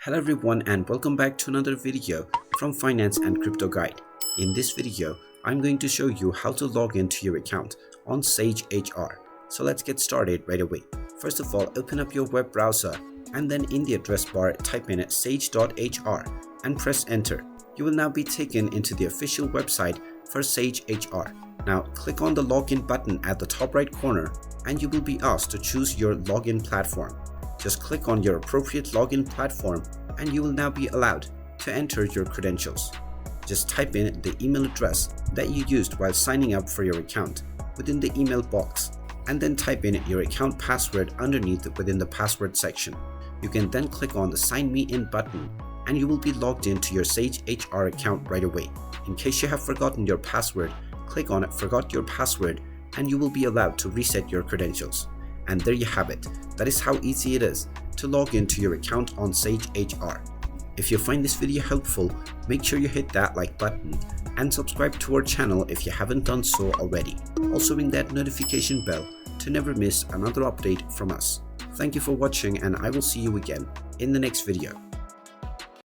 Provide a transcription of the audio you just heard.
Hello everyone and welcome back to another video from Finance and Crypto Guide. In this video, I'm going to show you how to log into your account on Sage HR. So let's get started right away. First of all, open up your web browser and then in the address bar type in sage.hr and press enter. You will now be taken into the official website for Sage HR. Now click on the login button at the top right corner and you will be asked to choose your login platform. Just click on your appropriate login platform and you will now be allowed to enter your credentials. Just type in the email address that you used while signing up for your account within the email box and then type in your account password underneath within the password section. You can then click on the sign me in button and you will be logged into your Sage HR account right away. In case you have forgotten your password, click on forgot your password and you will be allowed to reset your credentials. And there you have it. That is how easy it is to log into your account on Sage HR. If you find this video helpful, make sure you hit that like button and subscribe to our channel if you haven't done so already. Also ring that notification bell to never miss another update from us. Thank you for watching and I will see you again in the next video.